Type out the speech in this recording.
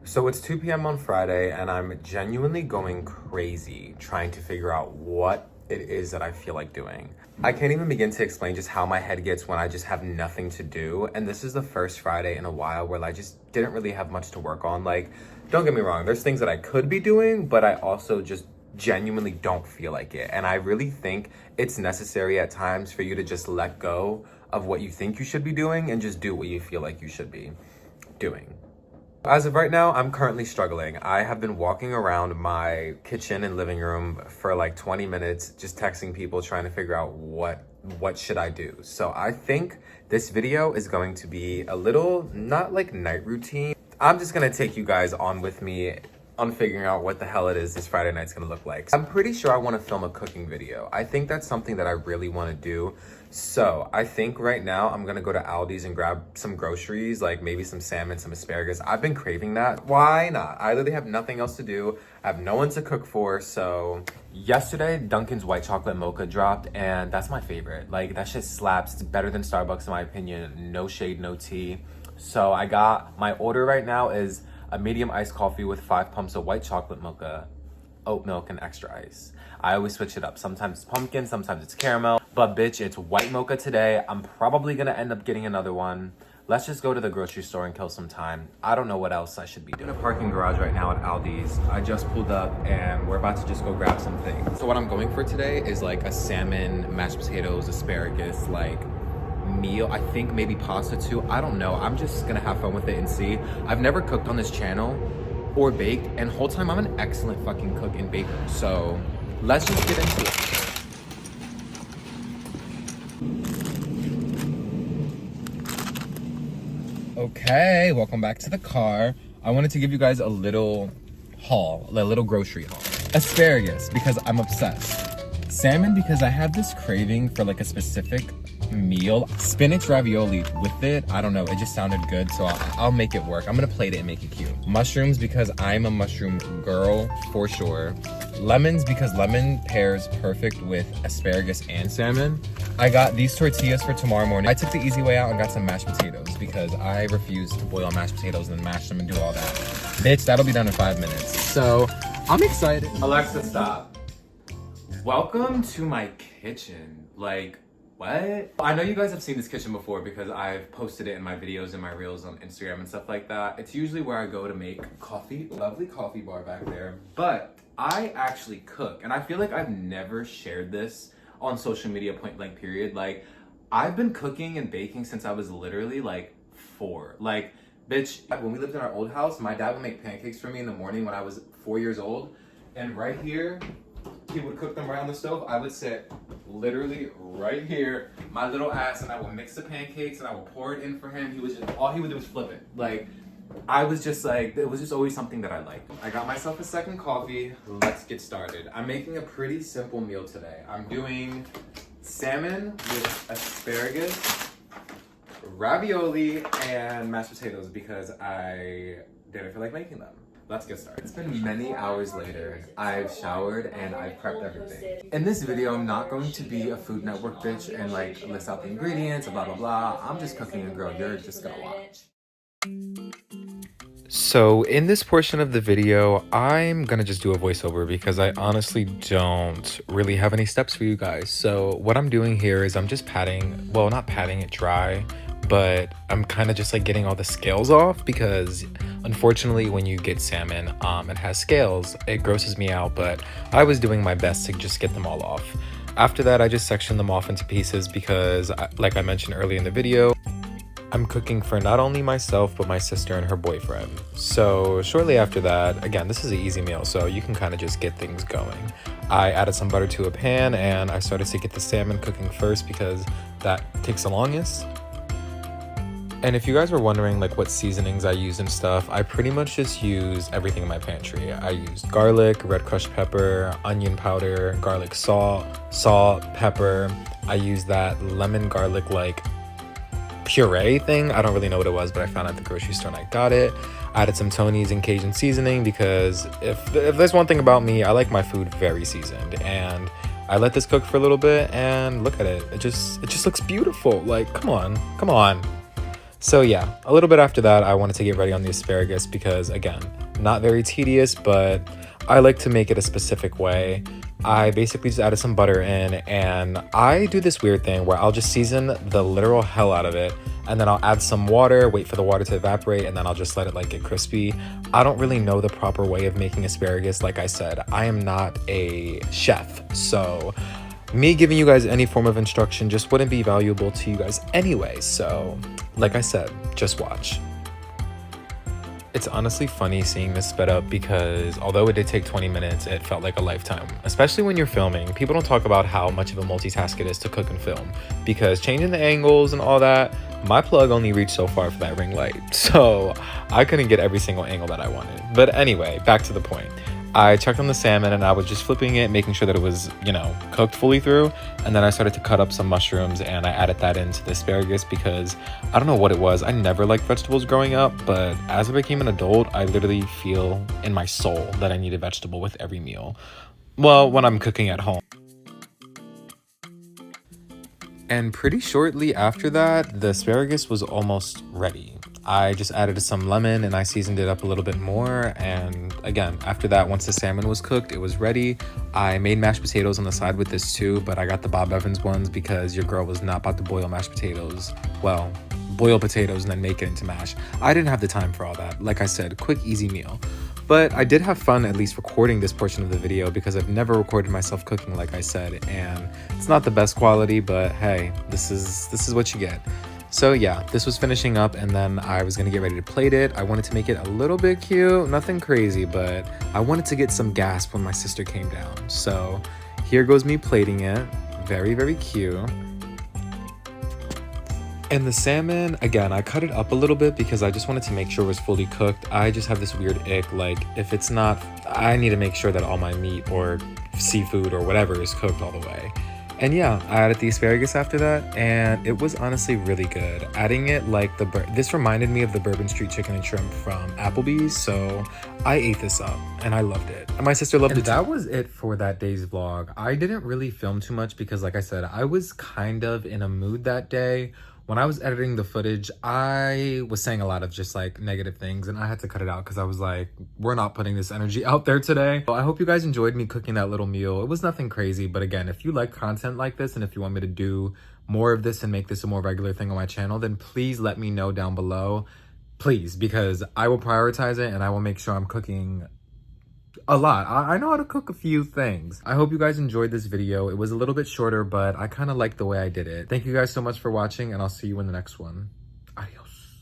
So it's 2 p.m. on Friday, and I'm genuinely going crazy trying to figure out what it is that I feel like doing. I can't even begin to explain just how my head gets when I just have nothing to do. And this is the first Friday in a while where I just didn't really have much to work on. Like, don't get me wrong, there's things that I could be doing, but I also just genuinely don't feel like it. And I really think it's necessary at times for you to just let go of what you think you should be doing and just do what you feel like you should be doing. As of right now, I'm currently struggling. I have been walking around my kitchen and living room for like 20 minutes, just texting people, trying to figure out what should I do. So I think this video is going to be a little, not like night routine. I'm just gonna take you guys on with me on figuring out what the hell it is this Friday night's gonna look like. I'm pretty sure I wanna film a cooking video. I think that's something that I really wanna do. So I think right now I'm gonna go to Aldi's and grab some groceries, like maybe some salmon, some asparagus. I've been craving that. Why not? I literally have nothing else to do. I have no one to cook for, so. Yesterday, Dunkin's white chocolate mocha dropped, and that's my favorite. Like, that shit slaps. It's better than Starbucks in my opinion. No shade, no tea. So I got, my order right now is a medium iced coffee with 5 pumps of white chocolate mocha, oat milk, and extra ice. I always switch it up. Sometimes it's pumpkin, sometimes it's caramel, but bitch, it's white mocha today. I'm probably gonna end up getting another one. Let's just go to the grocery store and kill some time. I don't know what else I should be doing. I'm in a parking garage right now at Aldi's. I just pulled up and we're about to just go grab some things. So what I'm going for today is like a salmon, mashed potatoes, asparagus, like meal. I think maybe pasta too. I don't know. I'm just gonna have fun with it and see. I've never cooked on this channel or baked, and whole time I'm an excellent fucking cook and baker. So let's just get into it. Okay, welcome back to the car. I wanted to give you guys a little haul, a little grocery haul. Asparagus, because I'm obsessed. Salmon, because I have this craving for like a specific meal. Spinach ravioli with it, I don't know, it just sounded good, so I'll make it work. I'm gonna plate it and make it cute. Mushrooms, because I'm a mushroom girl for sure. Lemons, because lemon pairs perfect with asparagus and salmon. I got these tortillas for tomorrow morning. I took the easy way out and got some mashed potatoes because I refuse to boil mashed potatoes and then mash them and do all that. Bitch, that'll be done in 5 minutes. So I'm excited. Alexa, stop. Welcome to my kitchen. Like, what? I know you guys have seen this kitchen before because I've posted it in my videos and my reels on Instagram and stuff like that. It's usually where I go to make coffee. Lovely coffee bar back there. But I actually cook, and I feel like I've never shared this on social media point blank period. Like, I've been cooking and baking since I was literally like 4. Like, bitch, when we lived in our old house, my dad would make pancakes for me in the morning when I was 4 years old. And right here, he would cook them right on the stove. I would sit literally right here, my little ass, and I would mix the pancakes and I would pour it in for him. He was just, all he would do was flip it. Like, I was just like, it was just always something that I liked. I got myself a second coffee. Let's get started. I'm making a pretty simple meal today. I'm doing salmon with asparagus, ravioli, and mashed potatoes because I didn't feel like making them. Let's get started. It's been many hours later. I've showered and I've prepped everything. In this video, I'm not going to be a Food Network bitch and like list out the ingredients, blah, blah, blah. I'm just cooking and girl, you're just gonna watch. So in this portion of the video, I'm gonna just do a voiceover because I honestly don't really have any steps for you guys. So what I'm doing here is I'm just patting, well, not patting it dry, but I'm kind of just like getting all the scales off because unfortunately when you get salmon, it has scales, it grosses me out, but I was doing my best to just get them all off. After that, I just sectioned them off into pieces because like I mentioned earlier in the video, I'm cooking for not only myself, but my sister and her boyfriend. So shortly after that, again, this is an easy meal, so you can kind of just get things going. I added some butter to a pan and I started to get the salmon cooking first because that takes the longest. And if you guys were wondering like what seasonings I use and stuff, I pretty much just use everything in my pantry. I used garlic, red crushed pepper, onion powder, garlic salt, pepper. I used that lemon garlic like puree thing. I don't really know what it was, but I found it at the grocery store and I got it. I added some Tony's and Cajun seasoning because if there's one thing about me, I like my food very seasoned, and I let this cook for a little bit and look at it. It just looks beautiful. Like, come on. So yeah, a little bit after that, I wanted to get ready on the asparagus because, again, not very tedious, but I like to make it a specific way. I basically just added some butter in, and I do this weird thing where I'll just season the literal hell out of it, and then I'll add some water, wait for the water to evaporate, and then I'll just let it like get crispy. I don't really know the proper way of making asparagus. Like I said, I am not a chef, so me giving you guys any form of instruction just wouldn't be valuable to you guys anyway. So like I said, just watch. It's honestly funny seeing this sped up because although it did take 20 minutes, it felt like a lifetime. Especially when you're filming, people don't talk about how much of a multitask it is to cook and film, because changing the angles and all that, my plug only reached so far for that ring light, so I couldn't get every single angle that I wanted. But anyway, back to the point. I checked on the salmon and I was just flipping it, making sure that it was, you know, cooked fully through. And then I started to cut up some mushrooms and I added that into the asparagus because I don't know what it was. I never liked vegetables growing up, but as I became an adult, I literally feel in my soul that I need a vegetable with every meal. Well, when I'm cooking at home. And pretty shortly after that, the asparagus was almost ready. I just added some lemon and I seasoned it up a little bit more. And again, after that, once the salmon was cooked, it was ready. I made mashed potatoes on the side with this too, but I got the Bob Evans ones because your girl was not about to boil mashed potatoes. Well, boil potatoes and then make it into mash. I didn't have the time for all that. Like I said, quick, easy meal. But I did have fun at least recording this portion of the video because I've never recorded myself cooking, like I said, and it's not the best quality, but hey, this is what you get. So yeah, this was finishing up and then I was gonna get ready to plate it. I wanted to make it a little bit cute, nothing crazy, but I wanted to get some gasp when my sister came down. So here goes me plating it, very, very cute. And the salmon, again, I cut it up a little bit because I just wanted to make sure it was fully cooked. I just have this weird ick, like if it's not, I need to make sure that all my meat or seafood or whatever is cooked all the way. And yeah, I added the asparagus after that, and it was honestly really good. Adding it like this reminded me of the Bourbon Street chicken and shrimp from Applebee's, so I ate this up and I loved it. And my sister loved it too. That was it for that day's vlog. I didn't really film too much because like I said, I was kind of in a mood that day. When I was editing the footage, I was saying a lot of just like negative things and I had to cut it out because I was like, we're not putting this energy out there today. So I hope you guys enjoyed me cooking that little meal. It was nothing crazy, but again, if you like content like this and if you want me to do more of this and make this a more regular thing on my channel, then please let me know down below. Please, because I will prioritize it and I will make sure I'm cooking a lot. I know how to cook a few things. I hope you guys enjoyed this video. It was a little bit shorter, but I kind of like the way I did it. Thank you guys so much for watching and I'll see you in the next one. Adios.